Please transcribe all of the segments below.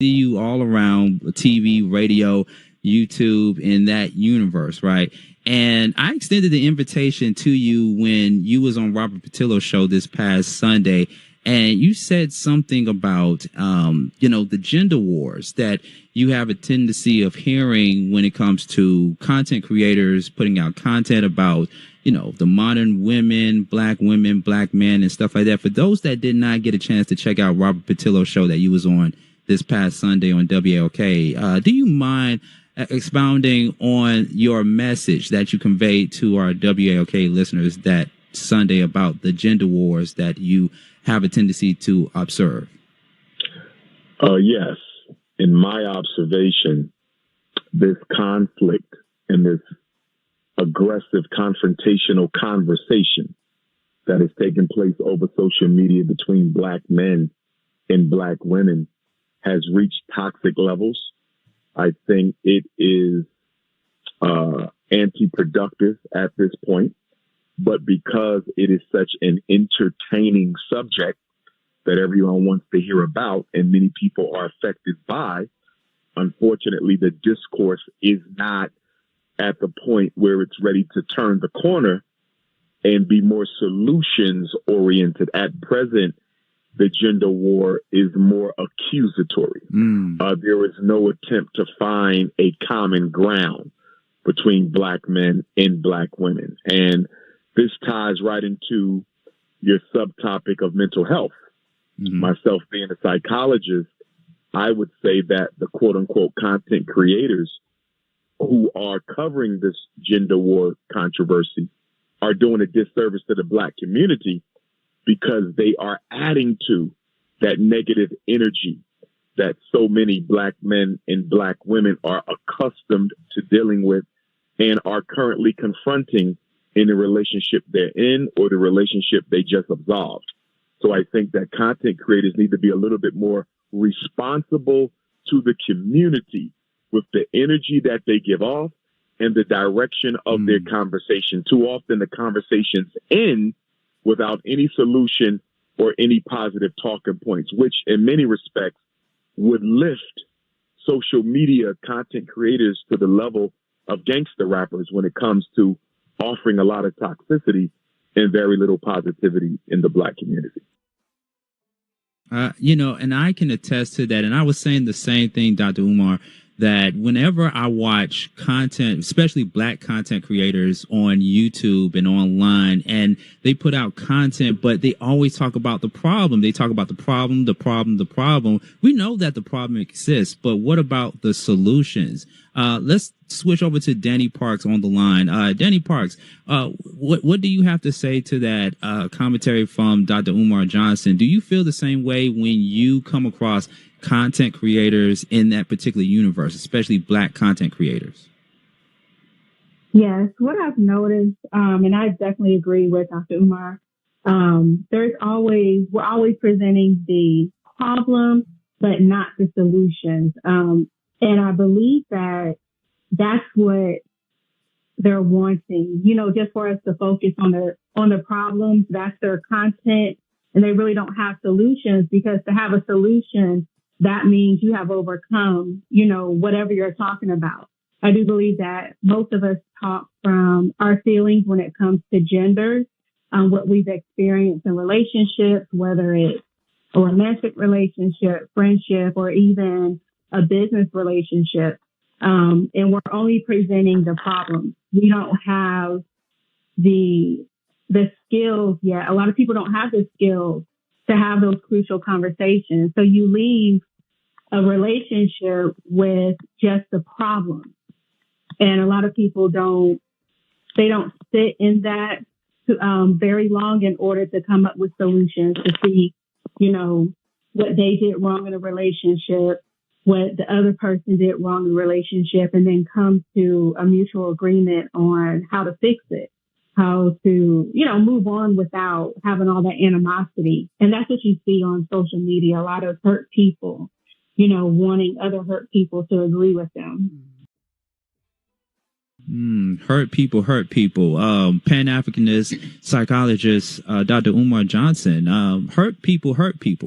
see you all around TV, radio, YouTube, in that universe, right? And I extended the invitation to you when you was on Robert Patillo's show this past Sunday, and you said something about, the gender wars that you have a tendency of hearing when it comes to content creators putting out content about, the modern women, black men, and stuff like that. For those that did not get a chance to check out Robert Patillo's show that you was on this past Sunday on WLK, do you mind expounding on your message that you conveyed to our WLK listeners that Sunday about the gender wars that you have a tendency to observe? Yes. In my observation, this conflict and this aggressive confrontational conversation that has taken place over social media between black men and black women has reached toxic levels. I think it is anti-productive at this point, but because it is such an entertaining subject that everyone wants to hear about and many people are affected by, unfortunately, the discourse is not at the point where it's ready to turn the corner and be more solutions oriented. At present, the gender war is more accusatory. There is no attempt to find a common ground between black men and black women. And this ties right into your subtopic of mental health. Myself being a psychologist, I would say that the quote unquote content creators who are covering this gender war controversy are doing a disservice to the black community because they are adding to that negative energy that so many black men and black women are accustomed to dealing with and are currently confronting in the relationship they're in or the relationship they just absolved. So I think that content creators need to be a little bit more responsible to the community with the energy that they give off and the direction of their conversation. Too often the conversations end without any solution or any positive talking points, which in many respects would lift social media content creators to the level of gangster rappers when it comes to offering a lot of toxicity and very little positivity in the black community. And I can attest to that. And I was saying the same thing, Dr. Umar, that whenever I watch content, especially black content creators on YouTube and online, and they put out content, but they always talk about the problem. They talk about the problem. We know that the problem exists, but what about the solutions? Let's switch over to Danny Parks on the line. Danny Parks, what do you have to say to that commentary from Dr. Umar Johnson? Do you feel the same way when you come across content creators in that particular universe, especially black content creators? Yes, what I've noticed, and I definitely agree with Dr. Umar, we're always presenting the problem, but not the solutions. And I believe that that's what they're wanting, just for us to focus on the problems. That's their content, and they really don't have solutions, because to have a solution, that means you have overcome, whatever you're talking about. I do believe that most of us talk from our feelings when it comes to gender, what we've experienced in relationships, whether it's a romantic relationship, friendship, or even a business relationship. And we're only presenting the problems. We don't have the skills yet. A lot of people don't have the skills to have those crucial conversations. So you leave a relationship with just the problem. And a lot of people don't sit in that very long in order to come up with solutions to see, what they did wrong in a relationship, what the other person did wrong in the relationship, and then come to a mutual agreement on how to fix it, how to, move on without having all that animosity. And that's what you see on social media, a lot of hurt people, wanting other hurt people to agree with them. Hurt people. Pan-Africanist psychologist Dr. Umar Johnson. Hurt people,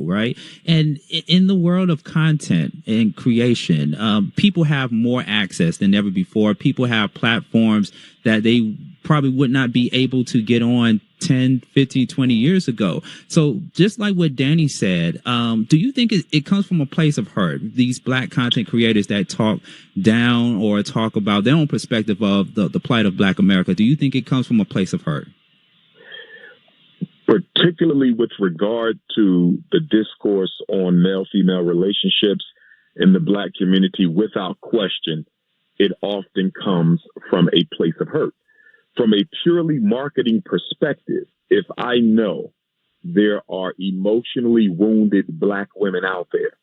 right? And in the world of content and creation, people have more access than ever before. People have platforms that they probably would not be able to get on 10, 15, 20 years ago. So just like what Danny said, do you think it comes from a place of hurt? These black content creators that talk down or talk about their own perspective of the plight of black America, do you think it comes from a place of hurt? Particularly with regard to the discourse on male-female relationships in the black community, without question, it often comes from a place of hurt. From a purely marketing perspective, if I know there are emotionally wounded black women out there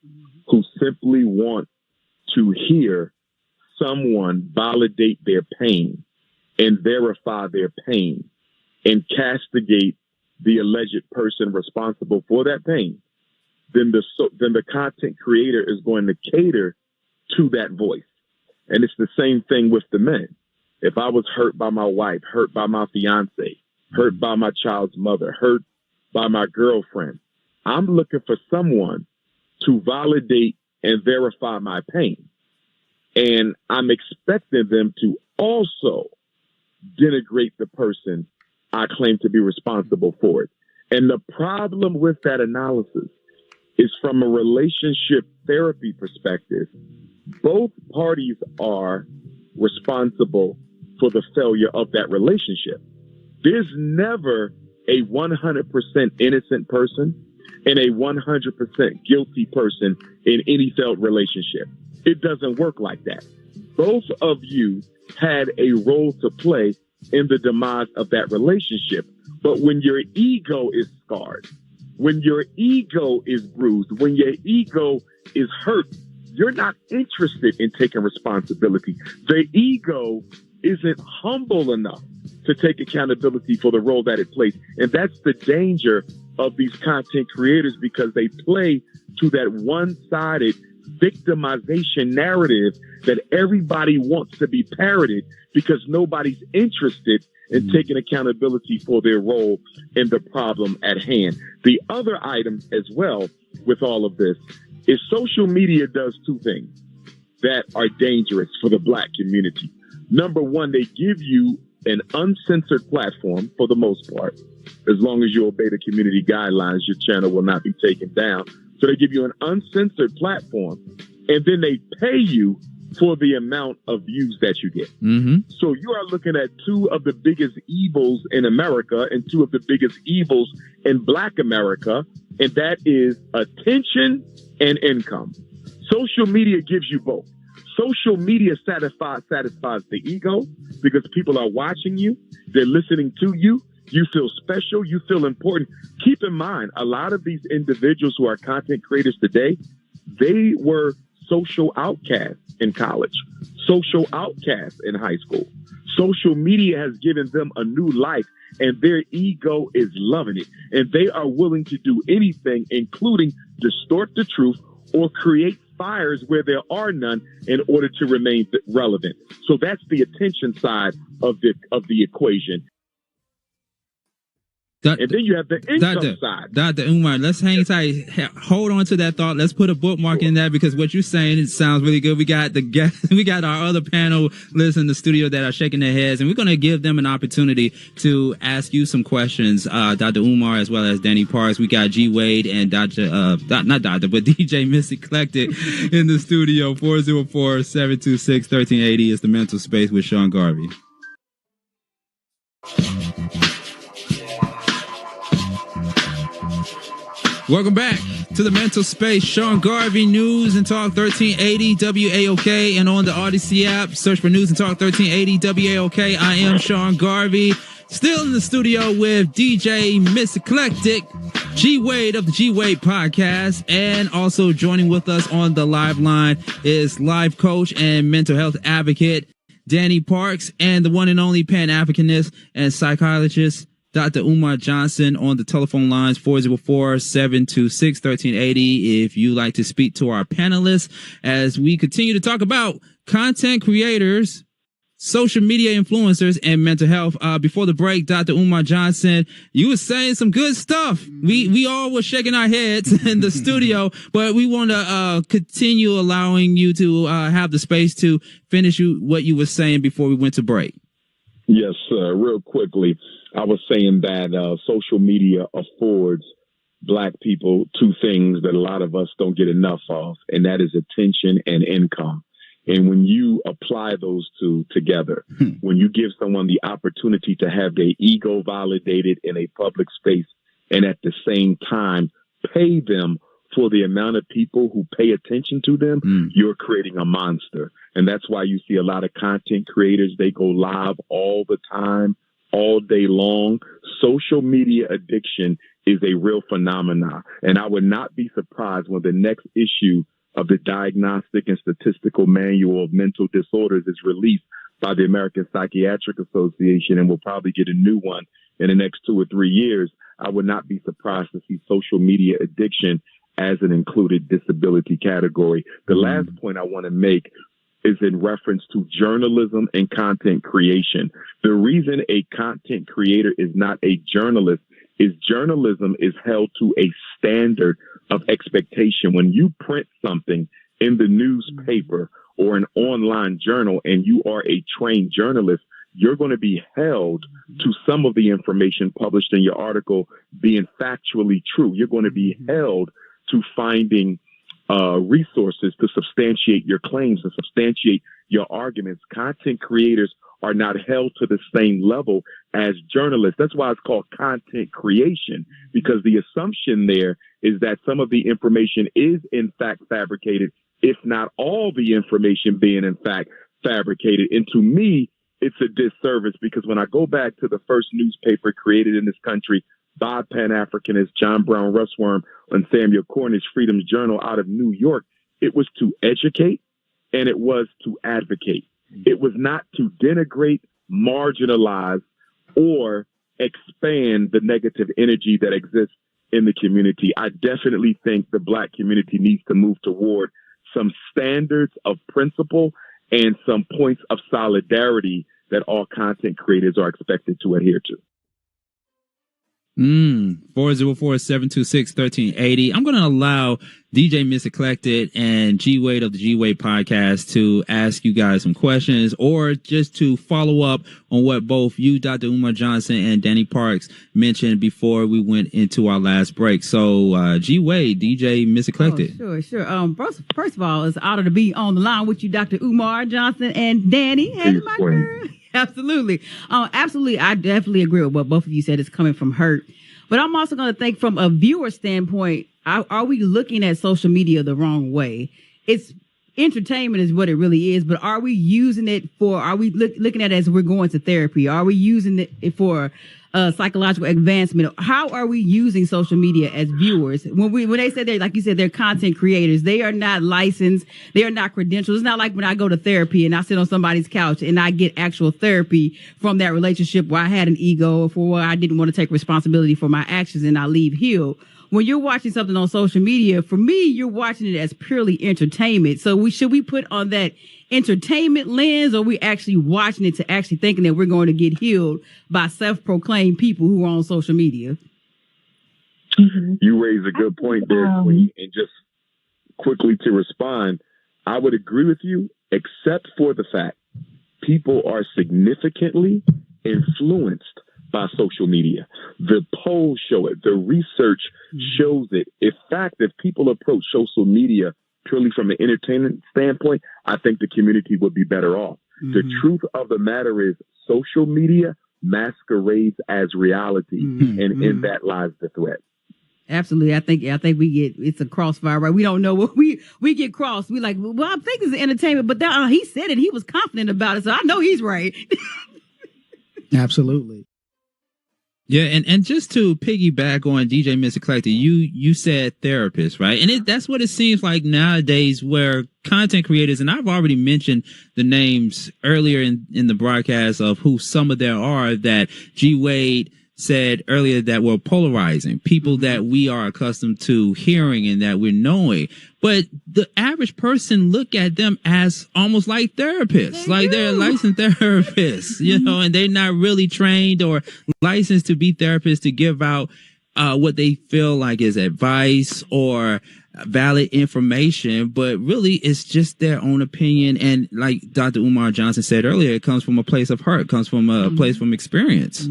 who simply want to hear someone validate their pain and verify their pain and castigate the alleged person responsible for that pain, then the content creator is going to cater to that voice. And it's the same thing with the men. If I was hurt by my wife, hurt by my fiance, hurt by my child's mother, hurt by my girlfriend, I'm looking for someone to validate and verify my pain. And I'm expecting them to also denigrate the person I claim to be responsible for it. And the problem with that analysis is, from a relationship therapy perspective, both parties are responsible for the failure of that relationship. There's never a 100% innocent person and a 100% guilty person in any failed relationship. It doesn't work like that. Both of you had a role to play in the demise of that relationship. But when your ego is scarred, when your ego is bruised, when your ego is hurt, you're not interested in taking responsibility. The ego isn't humble enough to take accountability for the role that it plays. And that's the danger of these content creators, because they play to that one-sided victimization narrative that everybody wants to be parroted, because nobody's interested in taking accountability for their role in the problem at hand. The other item as well with all of this is social media does two things that are dangerous for the black community. Number one, they give you an uncensored platform for the most part. As long as you obey the community guidelines, your channel will not be taken down. So they give you an uncensored platform, and then they pay you for the amount of views that you get. So you are looking at two of the biggest evils in America and two of the biggest evils in Black America, and that is attention and income. Social media gives you both. Social media satisfies the ego, because people are watching you, they're listening to you, you feel special, you feel important. Keep in mind, a lot of these individuals who are content creators today, they were social outcasts in college, social outcasts in high school. Social media has given them a new life, and their ego is loving it. And they are willing to do anything, including distort the truth or create fires where there are none, in order to remain relevant. So that's the attention side of the equation. And then you have the income side. Dr. Umar, let's hang tight. Hold on to that thought. Let's put a bookmark in that, because what you're saying, it sounds really good. We got we got our other panelists in the studio that are shaking their heads, and we're going to give them an opportunity to ask you some questions. Dr. Umar, as well as Danny Parks. We got G Wade and DJ Miss Eclectic in the studio. 404-726-1380 is the mental space with Sean Garvey. Welcome back to the mental space. Sean Garvey, News and Talk 1380 WAOK, and on the Odyssey app, search for News and Talk 1380 WAOK. I am Sean Garvey, still in the studio with DJ Miss Eclectic, G Wade of the G Wade Podcast, and also joining with us on the live line is life coach and mental health advocate Danny Parks, and the one and only Pan-Africanist and psychologist Dr. Umar Johnson on the telephone lines, 404-726-1380. If you like to speak to our panelists as we continue to talk about content creators social media influencers and mental health. Before the break, Dr. Umar Johnson, you were saying some good stuff. We all were shaking our heads in the studio, but we want to continue allowing you to have the space to finish what you were saying before we went to break. Yes, real quickly, I was saying that social media affords Black people two things that a lot of us don't get enough of, and that is attention and income. And when you apply those two together, when you give someone the opportunity to have their ego validated in a public space and at the same time pay them for the amount of people who pay attention to them, you're creating a monster. And that's why you see a lot of content creators, they go live all the time, all day long. Social media addiction is a real phenomenon. And I would not be surprised when the next issue of the Diagnostic and Statistical Manual of Mental Disorders is released by the American Psychiatric Association, and we'll probably get a new one in the next 2 or 3 years. I would not be surprised to see social media addiction as an included disability category. The last point I want to make is in reference to journalism and content creation. The reason a content creator is not a journalist is journalism is held to a standard of expectation. When you print something in the newspaper or an online journal and you are a trained journalist, you're going to be held to some of the information published in your article being factually true. You're going to be held to finding resources to substantiate your claims, to substantiate your arguments. Content creators are not held to the same level as journalists. That's why it's called content creation, because the assumption there is that some of the information is in fact fabricated, if not all the information being in fact fabricated. And to me, it's a disservice, because when I go back to the first newspaper created in this country by Pan-Africanists, John Brown Russwurm and Samuel Cornish, Freedom's Journal out of New York, it was to educate and it was to advocate. It was not to denigrate, marginalize, or expand the negative energy that exists in the community. I definitely think the Black community needs to move toward some standards of principle and some points of solidarity that all content creators are expected to adhere to. 404-726-1380. I'm going to allow DJ Miss Eclectic and G Wade of the G Wade podcast to ask you guys some questions, or just to follow up on what both you, Dr. Umar Johnson, and Danny Parks mentioned before we went into our last break. So, G Wade, DJ Miss Eclectic. Oh, sure. First of all, it's an honor to be on the line with you, Dr. Umar Johnson and Danny. Hey, my girl. Absolutely. Absolutely. I definitely agree with what both of you said. It's coming from hurt. But I'm also going to think from a viewer standpoint, are we looking at social media the wrong way? It's entertainment is what it really is, but are we using it for, are we looking at it as we're going to therapy? Are we using it for psychological advancement? How are we using social media as viewers? When they say they're, like you said, they're content creators, they are not licensed, they are not credentialed. It's not like when I go to therapy and I sit on somebody's couch and I get actual therapy from that relationship where I had an ego, for where I didn't want to take responsibility for my actions and I leave healed. When you're watching something on social media, for me, you're watching it as purely entertainment. So should we put on that entertainment lens, or are we actually watching it to actually thinking that we're going to get healed by self-proclaimed people who are on social media? You raise a good point there, Queen. And just quickly to respond, I would agree with you, except for the fact people are significantly influenced by social media. The polls show it. The research shows it. In fact, if people approach social media purely from an entertainment standpoint, I think the community would be better off. The truth of the matter is social media masquerades as reality, and in that lies the threat. Absolutely. I think it's a crossfire, right? We don't know what we get crossed. We like, well, I think it's entertainment, but he said it. He was confident about it. So I know he's right. Absolutely. Yeah, and just to piggyback on DJ Miss Eclectic, you said therapist, right? And that's what it seems like nowadays, where content creators, and I've already mentioned the names earlier in the broadcast of who some of there are that G Wade said earlier that were polarizing, people that we are accustomed to hearing and that we're knowing. But the average person look at them as almost like therapists, they're licensed therapists, you know, and they're not really trained or licensed to be therapists to give out what they feel like is advice or valid information, but really it's just their own opinion. And like Dr. Umar Johnson said earlier, it comes from a place of hurt, comes from a place from experience.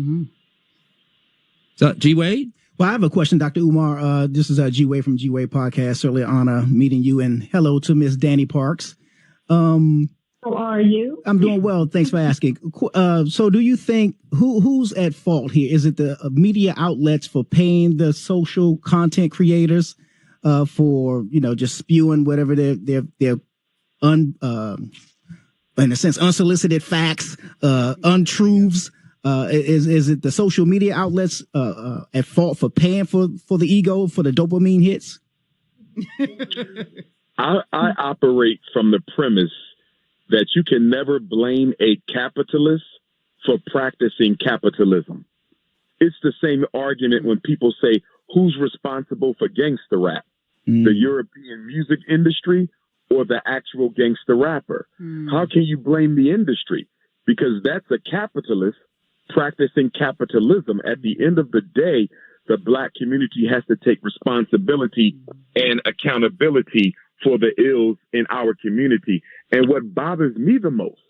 So, G. Wade? Well, I have a question, Dr. Umar. This is G. Wade from G. Wade Podcast. Certainly an honor meeting you, and hello to Miss Danny Parks. How are you? I'm doing well. Thanks for asking. So do you think who's at fault here? Is it the media outlets for paying the social content creators for, you know, just spewing whatever their in a sense, unsolicited facts, untruths? Is it the social media outlets at fault for paying for the ego, for the dopamine hits? I operate from the premise that you can never blame a capitalist for practicing capitalism. It's the same argument when people say, who's responsible for gangster rap? The European music industry or the actual gangster rapper? How can you blame the industry? Because that's a capitalist practicing capitalism. At the end of the day, the Black community has to take responsibility and accountability for the ills in our community. And what bothers me the most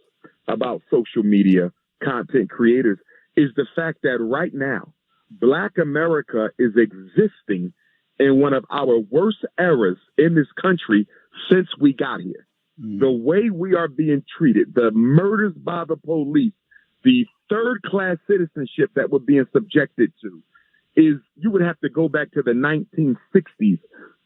about social media content creators is the fact that right now, Black America is existing in one of our worst eras in this country since we got here. The way we are being treated, the murders by the police, the third-class citizenship that we're being subjected to, is you would have to go back to the 1960s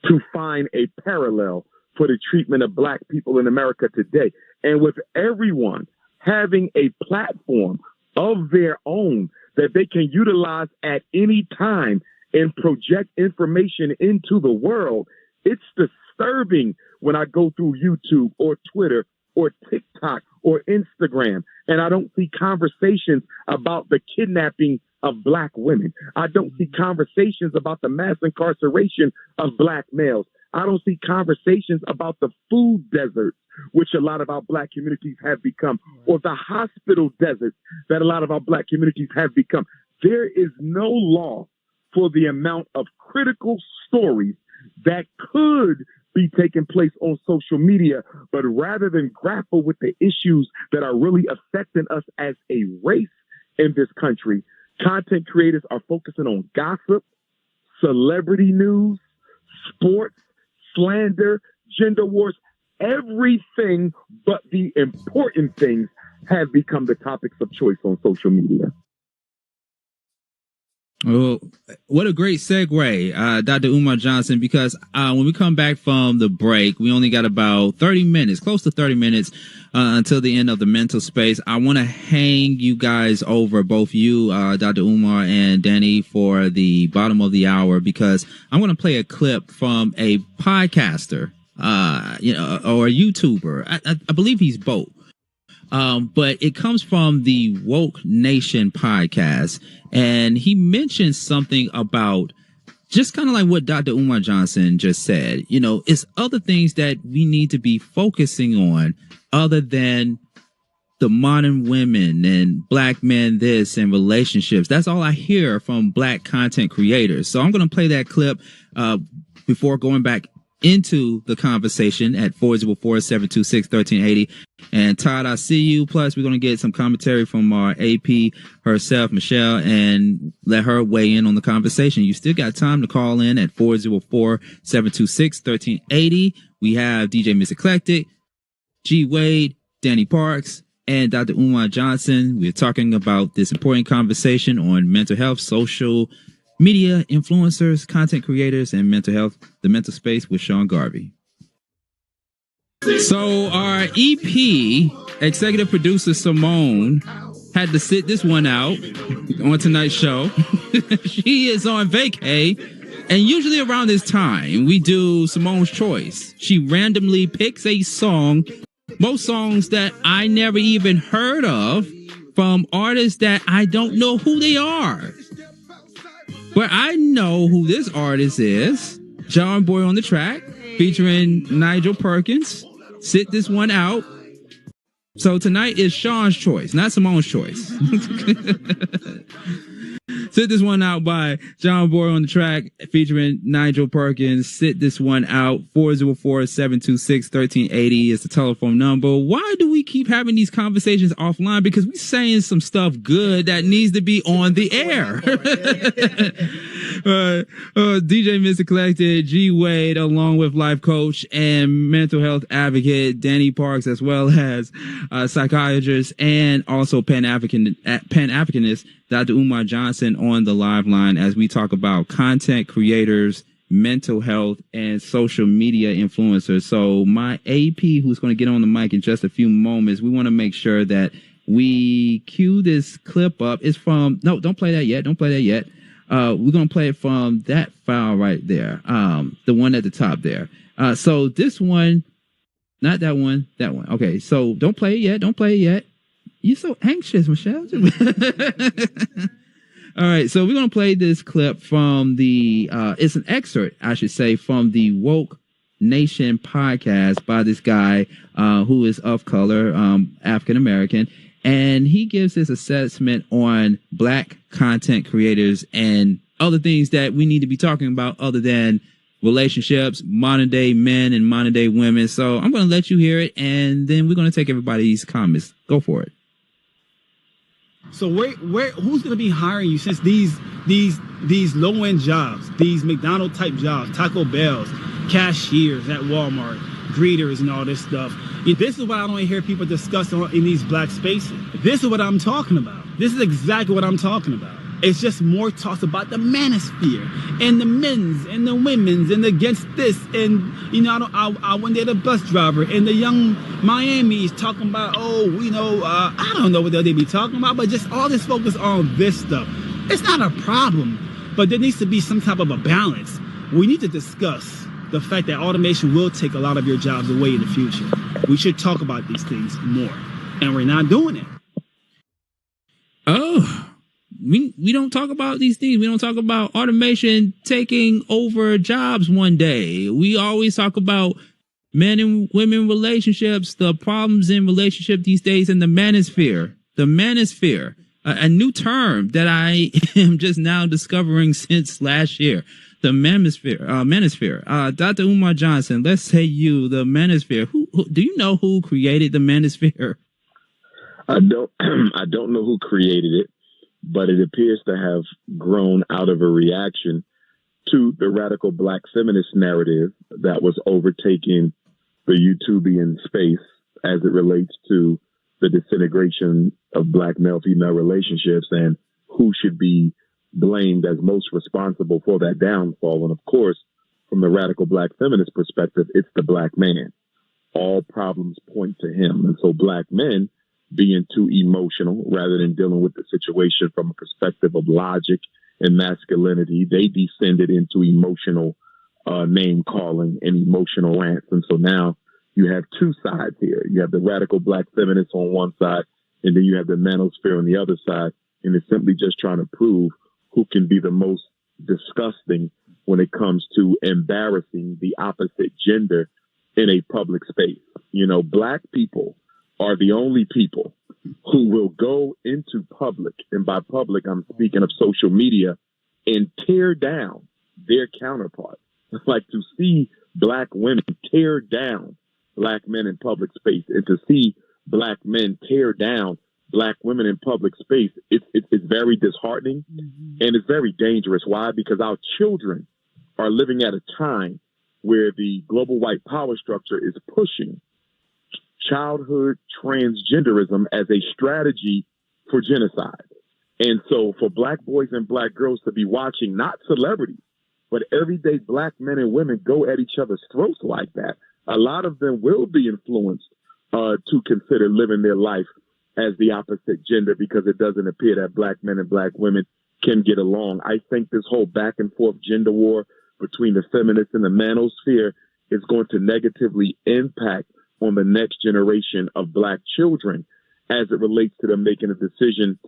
to find a parallel for the treatment of Black people in America today. And with everyone having a platform of their own that they can utilize at any time and project information into the world, it's disturbing when I go through YouTube or Twitter or TikTok or Instagram, and I don't see conversations about the kidnapping of Black women. I don't see conversations about the mass incarceration of Black males. I don't see conversations about the food deserts, which a lot of our Black communities have become, or the hospital deserts that a lot of our Black communities have become. There is no law for the amount of critical stories that could be taking place on social media, but rather than grapple with the issues that are really affecting us as a race in this country, content creators are focusing on gossip, celebrity news, sports, slander, gender wars. Everything but the important things have become the topics of choice on social media. Well, what a great segue, Dr. Umar Johnson, because when we come back from the break, we only got about 30 minutes, close to 30 minutes until the end of the mental space. I want to hang you guys over, both you, Dr. Umar and Danny, for the bottom of the hour, because I'm going to play a clip from a podcaster, or a YouTuber. I believe he's both. But it comes from the Woke Nation podcast, and he mentioned something about just kind of like what Dr. Umar Johnson just said. You know, it's other things that we need to be focusing on other than the modern women and Black men this and relationships. That's all I hear from Black content creators. So I'm going to play that clip before going back into the conversation at 404-726-1380. And Todd, I see you. Plus, we're going to get some commentary from our AP herself, Michelle, and let her weigh in on the conversation. You still got time to call in at 404-726-1380. We have DJ Miss Eclectic, G. Wade, Danny Parks, and Dr. Umar Johnson. We're talking about this important conversation on mental health, social media influencers, content creators, and mental health, the mental space with Sean Garvey. So our EP executive producer Simone had to sit this one out on tonight's show. She is on vacay, and usually around this time we do Simone's Choice. She randomly picks a song, most songs that I never even heard of, from artists that I don't know who they are. But I know who this artist is. John Boy on the Track, featuring Nigel Perkins. Sit this one out. So tonight is Sean's choice, not Simone's choice. Sit this one out by John Boy on the Track, featuring Nigel Perkins. Sit this one out. 404-726-1380 is the telephone number. Why do we keep having these conversations offline? Because we're saying some stuff good that needs to be on the air. DJ Mr. Collected, G Wade, along with life coach and mental health advocate Danny Parks, as well as psychiatrist and also Pan-Africanist Dr. Umar Johnson on the live line as we talk about content creators, mental health, and social media influencers. So my AP, who's going to get on the mic in just a few moments, we want to make sure that we cue this clip up. It's from, no, don't play that yet. Don't play that yet. We're going to play it from that file right there. The one at the top there. So this one, not that one, that one. Okay. So don't play it yet. Don't play it yet. You're so anxious, Michelle. All right, so we're going to play this clip from the, it's an excerpt, I should say, from the Woke Nation podcast by this guy who is of color, African-American, and he gives his assessment on Black content creators and other things that we need to be talking about other than relationships, modern day men and modern day women. So I'm going to let you hear it, and then we're going to take everybody's comments. Go for it. So who's going to be hiring you, since these low end jobs, these McDonald's type jobs, Taco Bell's, cashiers at Walmart, greeters, and all this stuff? This is what I don't hear people discuss in these Black spaces. This is what I'm talking about. This is exactly what I'm talking about. It's just more talks about the manosphere and the men's and the women's and against this. And, you know, I went there, the bus driver and the young Miami's talking about, I don't know what they be talking about, but just all this focus on this stuff. It's not a problem, but there needs to be some type of a balance. We need to discuss the fact that automation will take a lot of your jobs away in the future. We should talk about these things more, and we're not doing it. Oh. We don't talk about these things. We don't talk about automation taking over jobs one day. We always talk about men and women relationships, the problems in relationship these days, and the manosphere. The manosphere, a new term that I am just now discovering since last year. The manosphere. Dr. Umar Johnson, let's say you, the manosphere. Who do you know who created the manosphere? I don't know who created it, but it appears to have grown out of a reaction to the radical Black feminist narrative that was overtaking the YouTubian space as it relates to the disintegration of Black male-female relationships and who should be blamed as most responsible for that downfall. And of course, from the radical Black feminist perspective, it's the Black man. All problems point to him. And so Black men, being too emotional rather than dealing with the situation from a perspective of logic and masculinity, they descended into emotional name calling and emotional rants. And so now you have two sides here. You have the radical Black feminists on one side, and then you have the manosphere on the other side. And it's simply just trying to prove who can be the most disgusting when it comes to embarrassing the opposite gender in a public space. You know, Black people are the only people who will go into public, and by public, I'm speaking of social media, and tear down their counterparts. Like to see Black women tear down Black men in public space, and to see Black men tear down Black women in public space, it's very disheartening, and it's very dangerous. Why? Because our children are living at a time where the global white power structure is pushing childhood transgenderism as a strategy for genocide. And so for Black boys and Black girls to be watching not celebrities, but everyday Black men and women go at each other's throats like that, a lot of them will be influenced to consider living their life as the opposite gender, because it doesn't appear that Black men and Black women can get along. I think this whole back and forth gender war between the feminists and the manosphere is going to negatively impact on the next generation of Black children as it relates to them making a decision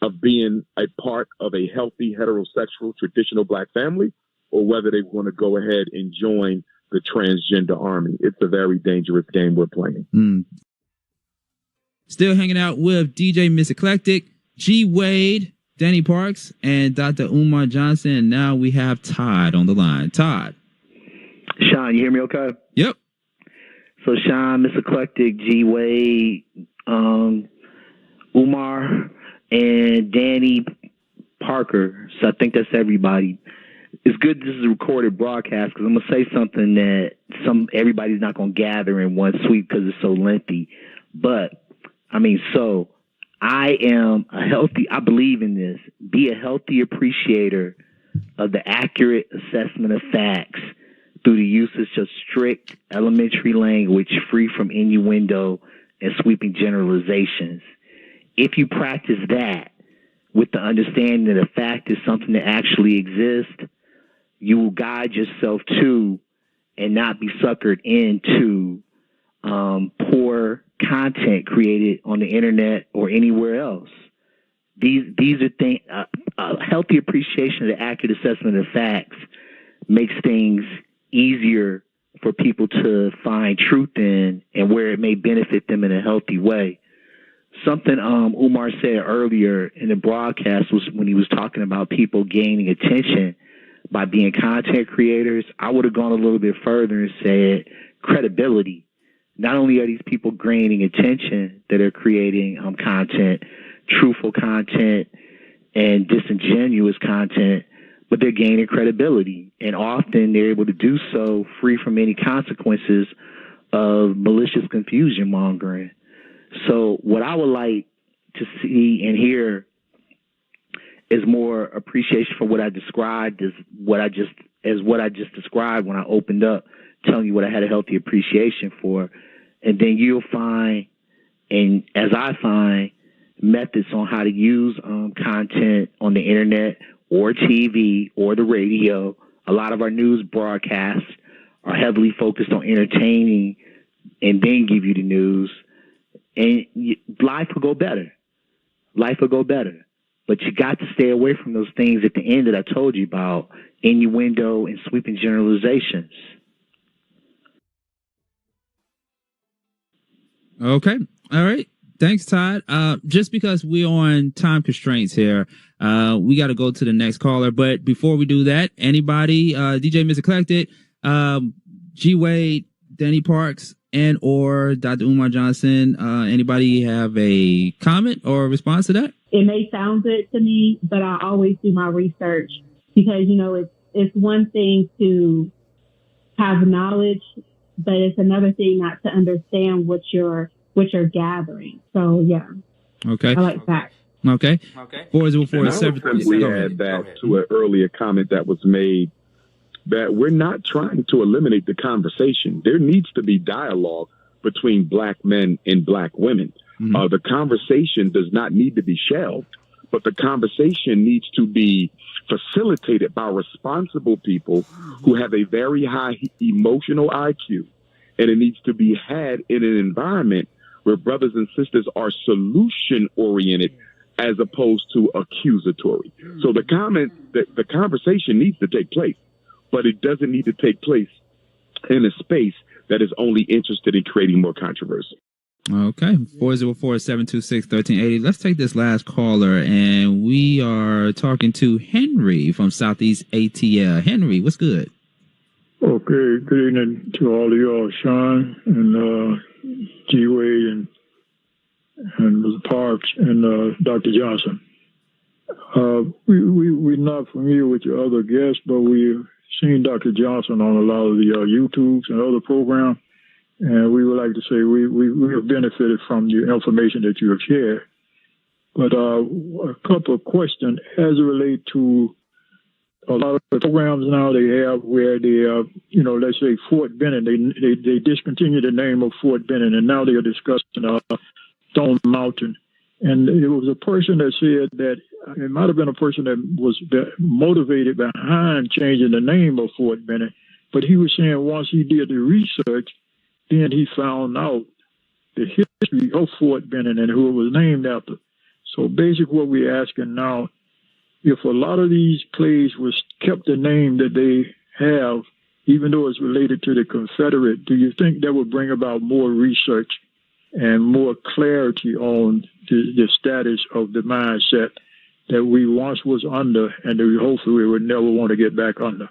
of being a part of a healthy, heterosexual, traditional Black family, or whether they want to go ahead and join the transgender army. It's a very dangerous game we're playing. Still hanging out with DJ Miss Eclectic, G. Wade, Danny Parks, and Dr. Umar Johnson. And now we have Todd on the line. Todd. Sean, you hear me okay? Yep. So Sean, Miss Eclectic, G. Wade, Umar, and Danny Parker. So I think that's everybody. It's good this is a recorded broadcast because I'm going to say something that everybody's not going to gather in one sweep because it's so lengthy. But, I believe in this. Be a healthy appreciator of the accurate assessment of facts through the usage of strict elementary language free from innuendo and sweeping generalizations. If you practice that with the understanding that a fact is something that actually exists, you will guide yourself to and not be suckered into poor content created on the internet or anywhere else. These are things. A healthy appreciation of the accurate assessment of facts makes things easier for people to find truth in and where it may benefit them in a healthy way. Something Umar said earlier in the broadcast was when he was talking about people gaining attention by being content creators. I would have gone a little bit further and said credibility. Not only are these people gaining attention that are creating content, truthful content and disingenuous content, but they're gaining credibility. And often they're able to do so free from any consequences of malicious confusion mongering. So what I would like to see and hear is more appreciation for what I described as what I just described when I opened up, telling you what I had a healthy appreciation for. And then you'll find, and as I find, methods on how to use content on the internet or TV or the radio. A lot of our news broadcasts are heavily focused on entertaining and then give you the news. And life will go better. Life will go better. But you got to stay away from those things at the end that I told you about, innuendo and sweeping generalizations. Okay. All right. Thanks, Todd. Just because we're on time constraints here, we got to go to the next caller. But before we do that, anybody, DJ Miss Eclectic, G. Wade, Danny Parks, and or Dr. Umar Johnson, anybody have a comment or a response to that? It may sound good to me, but I always do my research because, it's one thing to have knowledge, but it's another thing not to understand what you're gathering. So, yeah. Okay. I like that. Okay. 404 simply add that to an earlier comment that was made, that we're not trying to eliminate the conversation. There needs to be dialogue between Black men and Black women. Mm-hmm. The conversation does not need to be shelved, but the conversation needs to be facilitated by responsible people who have a very high emotional IQ. And it needs to be had in an environment where brothers and sisters are solution-oriented as opposed to accusatory. So the conversation needs to take place, but it doesn't need to take place in a space that is only interested in creating more controversy. Okay, 404-726-1380. Let's take this last caller, and we are talking to Henry from Southeast ATL. Henry, what's good? Okay, good evening to all of y'all, Sean and G. Wade and Mr. Parks and Dr. Johnson. We're not familiar with your other guests, but we've seen Dr. Johnson on a lot of the YouTubes and other programs. And we would like to say we have benefited from the information that you have shared. But a couple of questions as it relates to a lot of the programs now they have where they, let's say Fort Benning, they discontinued the name of Fort Benning, and now they are discussing Stone Mountain. And it was a person that said that it might have been a person that was motivated behind changing the name of Fort Benning, but he was saying once he did the research, then he found out the history of Fort Benning and who it was named after. So basically what we're asking now, if a lot of these plays was kept the name that they have, even though it's related to the Confederate, do you think that would bring about more research and more clarity on the status of the mindset that we once was under and that we hopefully would never want to get back under?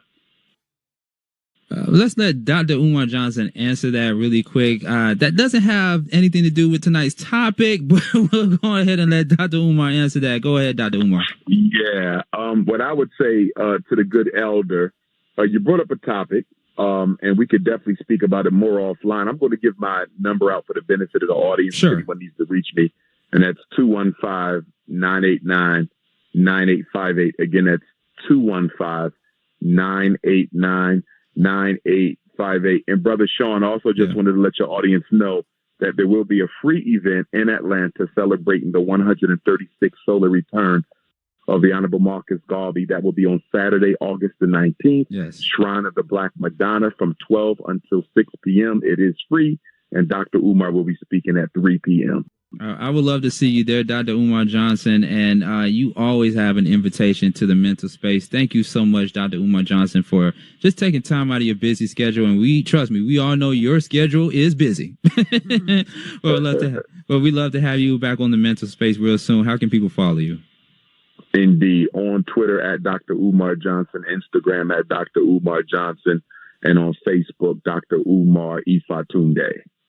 Let's let Dr. Umar Johnson answer that really quick. That doesn't have anything to do with tonight's topic, but we'll go ahead and let Dr. Umar answer that. Go ahead, Dr. Umar. Yeah. What I would say to the good elder, you brought up a topic, and we could definitely speak about it more offline. I'm going to give my number out for the benefit of the audience. Sure. If anyone needs to reach me, and that's 215-989-9858. Again, that's 215-989-9858. And Brother Sean, also just wanted to let your audience know that there will be a free event in Atlanta celebrating the 136th solar return of the Honorable Marcus Garvey. That will be on Saturday, August the 19th. Yes. Shrine of the Black Madonna from 12 until 6 p.m. It is free, and Dr. Umar will be speaking at 3 p.m. I would love to see you there, Dr. Umar Johnson, and you always have an invitation to the mental space. Thank you so much, Dr. Umar Johnson, for just taking time out of your busy schedule. And trust me, we all know your schedule is busy. But we'd love to have you back on the mental space real soon. How can people follow you? Indeed, on Twitter at Dr. Umar Johnson, Instagram at Dr. Umar Johnson, and on Facebook, Dr. Umar Ifatunde.